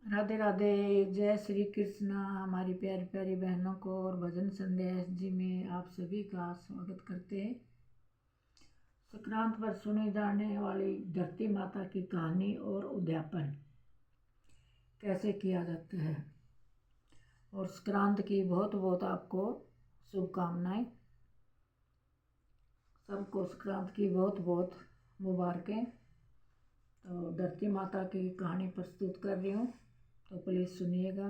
राधे राधे। जय श्री कृष्ण। हमारी प्यारी प्यारी बहनों को और भजन संदेश जी में आप सभी का स्वागत करते हैं। संक्रांत पर सुनी जाने वाली धरती माता की कहानी और उद्यापन कैसे किया जाता है, और संक्रांत की बहुत बहुत आपको शुभकामनाएं। सबको संक्रांत की बहुत बहुत मुबारकें। तो धरती माता की कहानी प्रस्तुत कर रही हूँ, तो प्लीज़ सुनिएगा।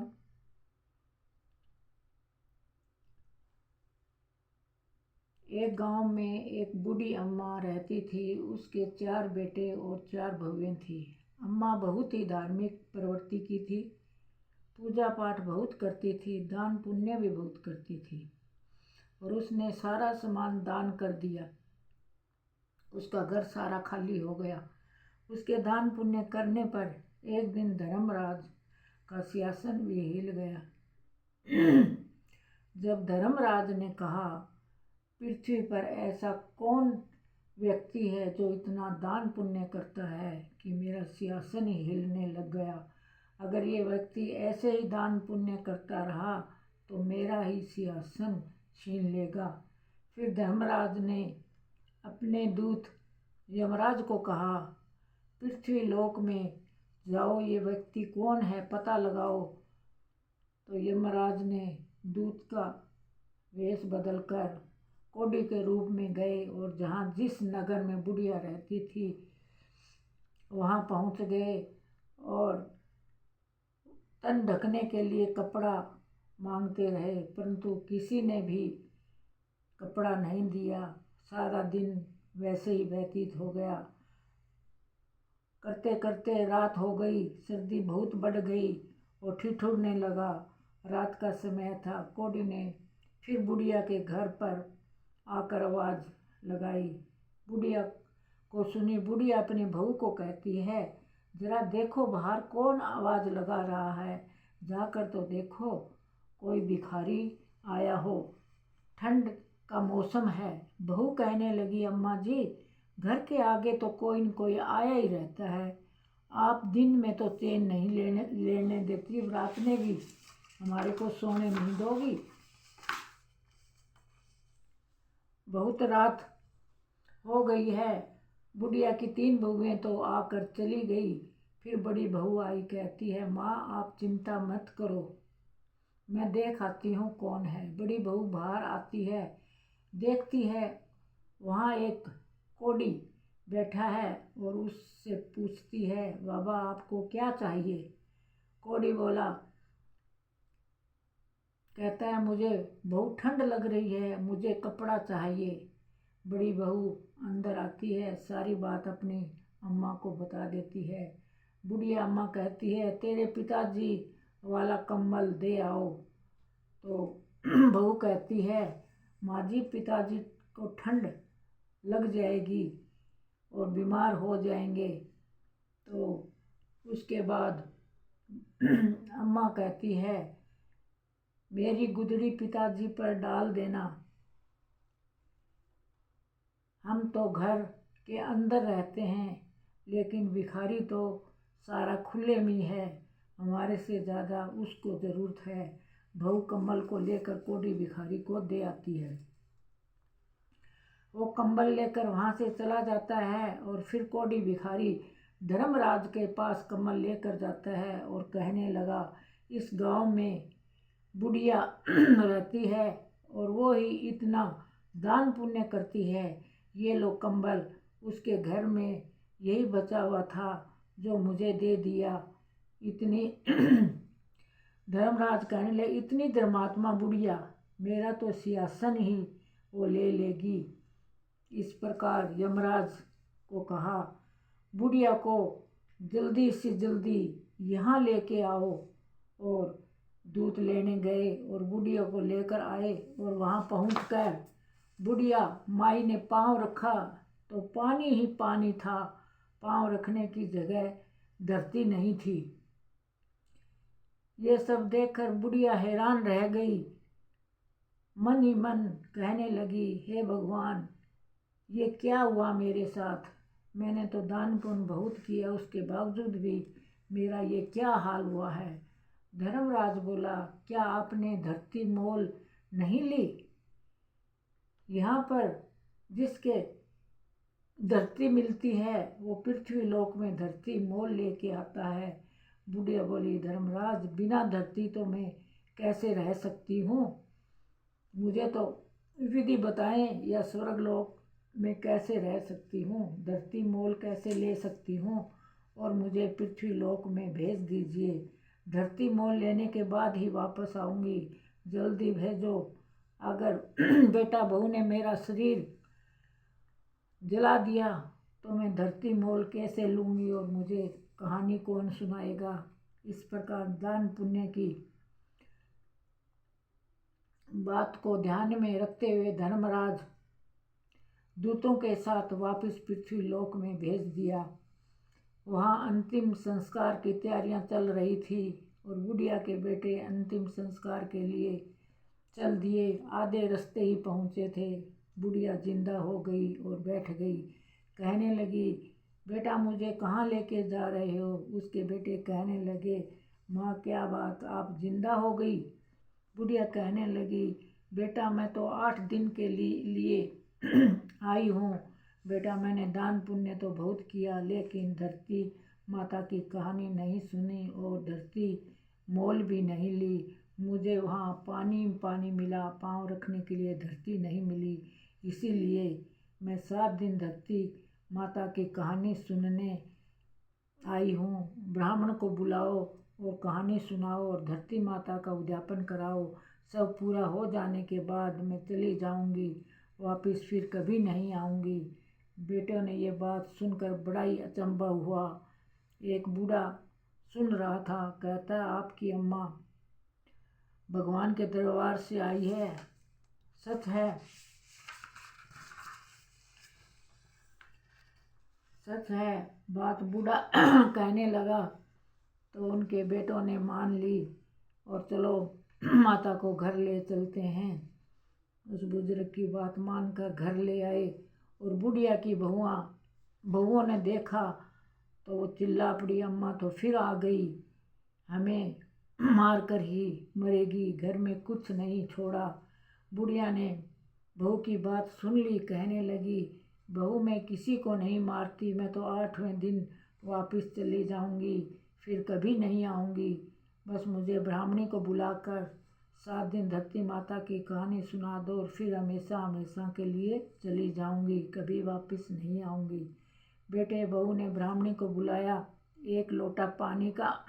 एक गांव में एक बूढ़ी अम्मा रहती थी। उसके 4 बेटे और 4 बहुएं थी। अम्मा बहुत ही धार्मिक प्रवृत्ति की थी, पूजा पाठ बहुत करती थी, दान पुण्य भी बहुत करती थी, और उसने सारा सामान दान कर दिया। उसका घर सारा खाली हो गया। उसके दान पुण्य करने पर एक दिन धर्मराज का सिंहासन भी हिल गया। जब धर्मराज ने कहा, पृथ्वी पर ऐसा कौन व्यक्ति है जो इतना दान पुण्य करता है कि मेरा सिंहासन ही हिलने लग गया। अगर ये व्यक्ति ऐसे ही दान पुण्य करता रहा तो मेरा ही सिंहासन छीन लेगा। फिर धर्मराज ने अपने दूत यमराज को कहा, पृथ्वी लोक में जाओ, ये व्यक्ति कौन है पता लगाओ। तो यमराज ने दूत का वेश बदलकर कोढ़ी के रूप में गए और जहाँ जिस नगर में बुढ़िया रहती थी वहाँ पहुँच गए, और तन ढकने के लिए कपड़ा मांगते रहे, परंतु किसी ने भी कपड़ा नहीं दिया। सारा दिन वैसे ही व्यतीत हो गया। करते करते रात हो गई। सर्दी बहुत बढ़ गई और ठिठुरने लगा। रात का समय था। कोढ़ी ने फिर बुढ़िया के घर पर आकर आवाज़ लगाई। बुढ़िया को सुनी। बुढ़िया अपनी बहू को कहती है, जरा देखो बाहर कौन आवाज़ लगा रहा है, जाकर तो देखो कोई भिखारी आया हो, ठंड का मौसम है। बहू कहने लगी, अम्मा जी घर के आगे तो कोई न कोई आया ही रहता है। आप दिन में तो चैन नहीं लेने देती, रात में भी हमारे को सोने नहीं दोगी। बहुत रात हो गई है। बुढ़िया की 3 बहुएं तो आकर चली गई। फिर बड़ी बहू आई, कहती है, माँ आप चिंता मत करो, मैं देख आती हूँ कौन है। बड़ी बहू बाहर आती है, देखती है वहाँ एक कोढ़ी बैठा है और उससे पूछती है, बाबा आपको क्या चाहिए। कोढ़ी बोला, कहता है, मुझे बहुत ठंड लग रही है, मुझे कपड़ा चाहिए। बड़ी बहू अंदर आती है, सारी बात अपनी अम्मा को बता देती है। बुढ़िया अम्मा कहती है, तेरे पिताजी वाला कंबल दे आओ। तो बहू कहती है, माँ जी पिताजी को ठंड लग जाएगी और बीमार हो जाएंगे। तो उसके बाद अम्मा कहती है, मेरी गुदड़ी पिताजी पर डाल देना, हम तो घर के अंदर रहते हैं, लेकिन भिखारी तो सारा खुले में है, हमारे से ज़्यादा उसको ज़रूरत है। बहू कंबल को लेकर कोढ़ी भिखारी को दे आती है। वो कंबल लेकर वहाँ से चला जाता है, और फिर कोढ़ी भिखारी धर्मराज के पास कंबल लेकर जाता है और कहने लगा, इस गांव में बुढ़िया रहती है और वो ही इतना दान पुण्य करती है। ये लो कंबल, उसके घर में यही बचा हुआ था जो मुझे दे दिया। इतनी धर्मराज कहने लगे, इतनी धर्मात्मा बुढ़िया, मेरा तो सिंहासन ही वो ले लेगी। इस प्रकार यमराज को कहा, बुढ़िया को जल्दी से जल्दी यहाँ लेके आओ। और दूध लेने गए और बुढ़िया को लेकर आए, और वहाँ पहुँचकर बुढ़िया माई ने पाँव रखा तो पानी ही पानी था, पाँव रखने की जगह धरती नहीं थी। ये सब देखकर बुढ़िया हैरान रह गई। मन ही मन कहने लगी, हे भगवान ये क्या हुआ मेरे साथ, मैंने तो दान पुण्य बहुत किया, उसके बावजूद भी मेरा ये क्या हाल हुआ है। धर्मराज बोला, क्या आपने धरती मोल नहीं ली? यहाँ पर जिसके धरती मिलती है वो पृथ्वी लोक में धरती मोल लेके आता है। बुढ़िया बोली, धर्मराज बिना धरती तो मैं कैसे रह सकती हूँ? मुझे तो विधि बताएं, या स्वर्ग लोक में कैसे रह सकती हूँ? धरती मोल कैसे ले सकती हूँ? और मुझे पृथ्वी लोक में भेज दीजिए। धरती मोल लेने के बाद ही वापस आऊँगी, जल्दी भेजो। अगर बेटा बहू ने मेरा शरीर जला दिया तो मैं धरती मोल कैसे लूँगी और मुझे कहानी कौन सुनाएगा? इस प्रकार दान पुण्य की बात को ध्यान में रखते हुए धर्मराज दूतों के साथ वापस पृथ्वी लोक में भेज दिया। वहाँ अंतिम संस्कार की तैयारियां चल रही थी और बुढ़िया के बेटे अंतिम संस्कार के लिए चल दिए। आधे रास्ते ही पहुँचे थे, बुढ़िया जिंदा हो गई और बैठ गई। कहने लगी, बेटा मुझे कहाँ लेके जा रहे हो? उसके बेटे कहने लगे, माँ क्या बात, आप जिंदा हो गई? बुढ़िया कहने लगी, बेटा मैं तो 8 दिन के लिए आई हूँ। बेटा मैंने दान पुण्य तो बहुत किया, लेकिन धरती माता की कहानी नहीं सुनी और धरती मोल भी नहीं ली। मुझे वहाँ पानी मिला, पाँव रखने के लिए धरती नहीं मिली। इसीलिए मैं 7 दिन धरती माता की कहानी सुनने आई हूँ। ब्राह्मण को बुलाओ और कहानी सुनाओ और धरती माता का उद्यापन कराओ। सब पूरा हो जाने के बाद मैं चली जाऊँगी, वापस फिर कभी नहीं आऊँगी। बेटे ने ये बात सुनकर बड़ा ही अचंभा हुआ। एक बूढ़ा सुन रहा था, कहता, आपकी अम्मा भगवान के दरबार से आई है, सच है? सच है। बात बूढ़ा कहने लगा तो उनके बेटों ने मान ली और चलो माता को घर ले चलते हैं। उस बुजुर्ग की बात मानकर घर ले आए और बुढ़िया की बहुओं ने देखा तो वो चिल्ला पड़ी, अम्मा तो फिर आ गई, हमें मार कर ही मरेगी, घर में कुछ नहीं छोड़ा। बुढ़िया ने बहू की बात सुन ली, कहने लगी, बहू मैं किसी को नहीं मारती, मैं तो 8वें दिन वापस चली जाऊंगी, फिर कभी नहीं आऊंगी। बस मुझे ब्राह्मणी को बुलाकर 7 दिन धरती माता की कहानी सुना दो और फिर हमेशा हमेशा के लिए चली जाऊंगी, कभी वापस नहीं आऊंगी। बेटे बहू ने ब्राह्मणी को बुलाया, 1 लोटा पानी का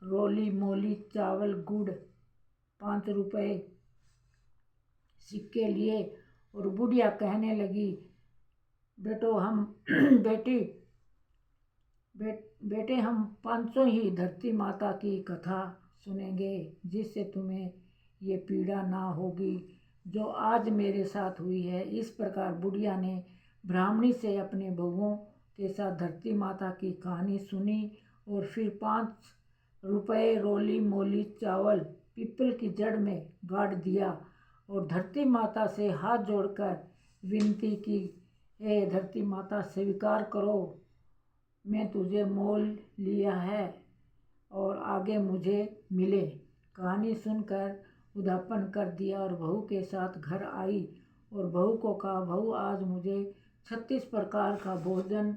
रोली मोली चावल गुड़ 5 रुपए सिक्के लिए और बुढ़िया कहने लगी, बेटो हम बेटे हम 500 ही धरती माता की कथा सुनेंगे, जिससे तुम्हें ये पीड़ा ना होगी जो आज मेरे साथ हुई है। इस प्रकार बुढ़िया ने ब्राह्मणी से अपने बहुओं के साथ धरती माता की कहानी सुनी और फिर 5 रुपए रोली मोली चावल पीपल की जड़ में गाड़ दिया और धरती माता से हाथ जोड़कर विनती की, हे धरती माता स्वीकार करो, मैं तुझे मोल लिया है और आगे मुझे मिले। कहानी सुनकर उद्यापन कर दिया और बहू के साथ घर आई और बहू को कहा, बहू आज मुझे 36 प्रकार का भोजन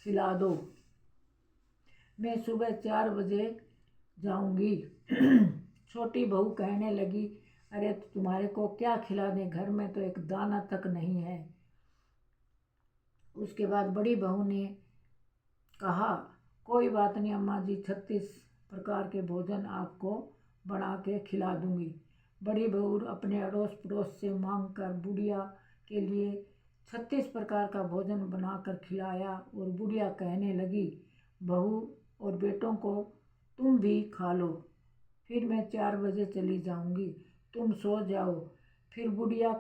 खिला दो, मैं सुबह 4 बजे जाऊंगी। छोटी बहू कहने लगी, अरे तुम्हारे को क्या खिला दें, घर में तो एक दाना तक नहीं है। उसके बाद बड़ी बहू ने कहा, कोई बात नहीं अम्मा जी, 36 प्रकार के भोजन आपको बना के खिला दूंगी। बड़ी बहू अपने अड़ोस पड़ोस से मांग कर बुढ़िया के लिए 36 प्रकार का भोजन बनाकर खिलाया और बुढ़िया कहने लगी, बहू और बेटों को तुम भी खा लो, फिर मैं 4 बजे चली जाऊंगी, तुम सो जाओ। फिर बुढ़िया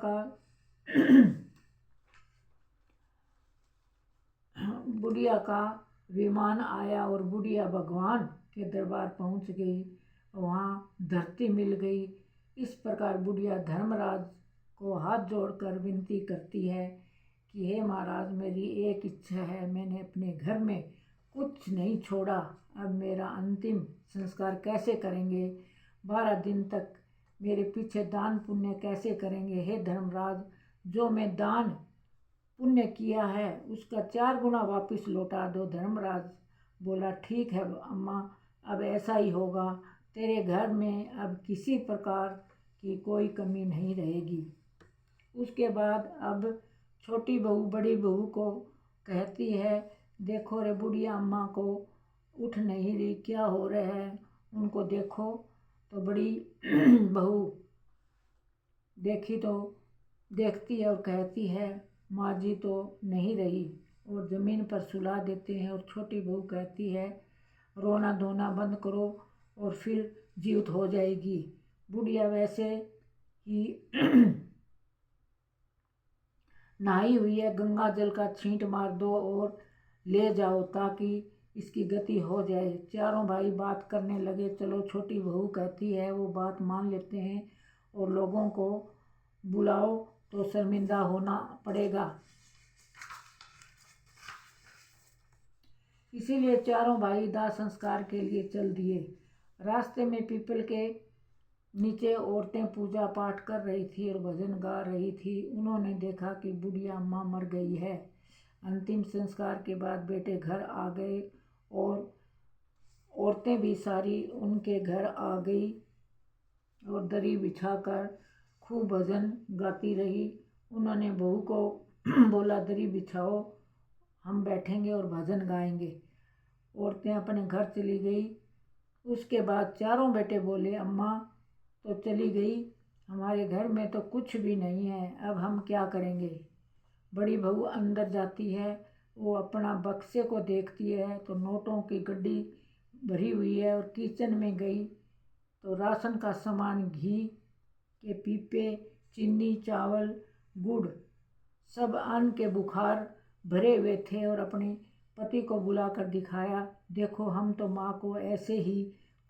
का विमान आया और बुढ़िया भगवान के दरबार पहुंच गई, वहाँ धरती मिल गई। इस प्रकार बुढ़िया धर्मराज को हाथ जोड़कर विनती करती है कि हे महाराज, मेरी एक इच्छा है, मैंने अपने घर में कुछ नहीं छोड़ा। अब मेरा अंतिम संस्कार कैसे करेंगे? 12 दिन तक मेरे पीछे दान पुण्य कैसे करेंगे? हे धर्मराज, जो मैं दान पुण्य किया है उसका 4 गुना वापस लौटा दो। धर्मराज बोला, ठीक है अम्मा, अब ऐसा ही होगा। तेरे घर में अब किसी प्रकार की कोई कमी नहीं रहेगी। उसके बाद अब छोटी बहू बड़ी बहू को कहती है, देखो रे बुढ़िया अम्मा को उठ नहीं रही, क्या हो रहा है उनको देखो। तो बड़ी बहू देखती है और कहती है, माँ जी तो नहीं रही, और ज़मीन पर सुला देते हैं। और छोटी बहू कहती है, रोना धोना बंद करो और फिर जीवित हो जाएगी। बुढ़िया वैसे ही नहाई हुई है, गंगा जल का छींट मार दो और ले जाओ ताकि इसकी गति हो जाए। चारों भाई बात करने लगे। चलो, छोटी बहू कहती है वो बात मान लेते हैं और लोगों को बुलाओ तो शर्मिंदा होना पड़ेगा। इसीलिए चारों भाई दाह संस्कार के लिए चल दिए। रास्ते में पीपल के नीचे औरतें पूजा पाठ कर रही थी और भजन गा रही थी। उन्होंने देखा कि बुढ़िया अम्मा मर गई है। अंतिम संस्कार के बाद बेटे घर आ गए और औरतें भी सारी उनके घर आ गई और दरी बिछाकर खूब भजन गाती रही। उन्होंने बहू को बोला, दरी बिछाओ, हम बैठेंगे और भजन गाएंगे। औरतें अपने घर चली गई। उसके बाद चारों बेटे बोले, अम्मा तो चली गई, हमारे घर में तो कुछ भी नहीं है, अब हम क्या करेंगे? बड़ी बहू अंदर जाती है। वो अपना बक्से को देखती है तो नोटों की गड्डी भरी हुई है। और किचन में गई तो राशन का सामान, घी के पीपे, चीनी, चावल, गुड़, सब अन्न के बुखार भरे हुए थे। और अपने पति को बुलाकर दिखाया, देखो हम तो माँ को ऐसे ही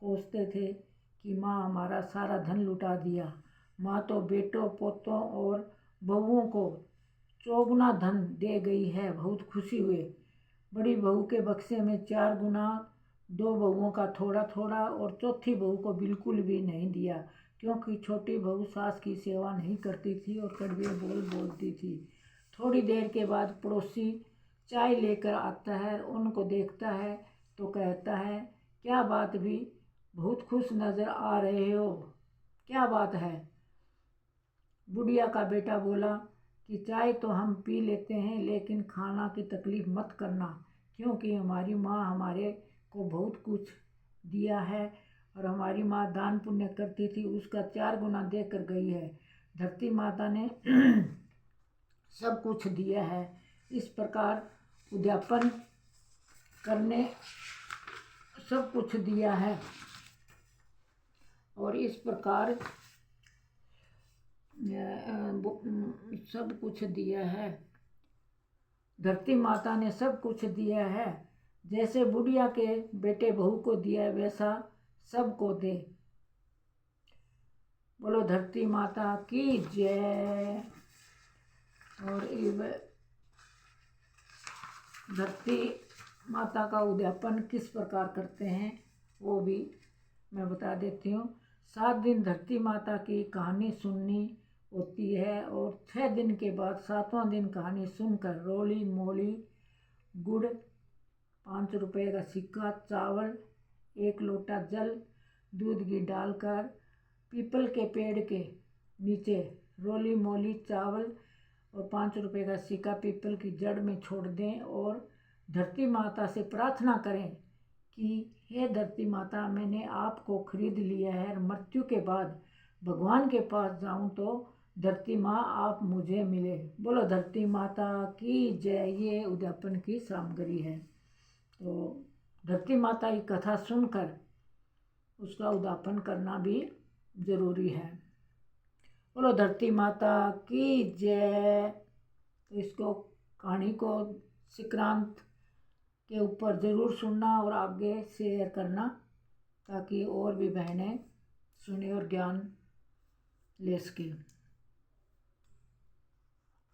कोसते थे कि माँ हमारा सारा धन लुटा दिया। माँ तो बेटों पोतों और बहुओं को चौगुना धन दे गई है, बहुत खुशी हुए। बड़ी बहू के बक्से में 4 गुना, 2 बहुओं का थोड़ा थोड़ा और चौथी बहू को बिल्कुल भी नहीं दिया, क्योंकि छोटी बहू सास की सेवा नहीं करती थी और कड़वे बोल बोलती थी। थोड़ी देर के बाद पड़ोसी चाय लेकर आता है, उनको देखता है तो कहता है, क्या बात भी, बहुत खुश नज़र आ रहे हो, क्या बात है? बुढ़िया का बेटा बोला कि चाय तो हम पी लेते हैं, लेकिन खाना की तकलीफ़ मत करना, क्योंकि हमारी माँ हमारे को बहुत कुछ दिया है और हमारी माँ दान पुण्य करती थी, उसका 4 गुना दे कर गई है। धरती माता ने सब कुछ दिया है। इस प्रकार उद्यापन करने सब कुछ दिया है और इस प्रकार सब कुछ दिया है। धरती माता ने सब कुछ दिया है। जैसे बुढ़िया के बेटे बहू को दिया वैसा सबको दे। बोलो धरती माता की जय। और धरती माता का उद्यापन किस प्रकार करते हैं वो भी मैं बता देती हूँ। 7 दिन धरती माता की कहानी सुननी होती है और 6 दिन के बाद 7वां दिन कहानी सुनकर रोली मोली, गुड़, 5 रुपए का सिक्का, चावल, 1 लोटा जल, दूध घी डालकर पीपल के पेड़ के नीचे रोली मोली, चावल और 5 रुपए का सिक्का पीपल की जड़ में छोड़ दें और धरती माता से प्रार्थना करें कि हे धरती माता, मैंने आपको खरीद लिया है और मृत्यु के बाद भगवान के पास जाऊं तो धरती माँ आप मुझे मिले। बोलो धरती माता की जय। ये उद्यापन की सामग्री है। तो धरती माता की कथा सुनकर उसका उद्यापन करना भी ज़रूरी है। बोलो धरती माता की जय। तो इसको कहानी को संक्रांत के ऊपर ज़रूर सुनना और आगे शेयर करना ताकि और भी बहनें सुने और ज्ञान ले सकें।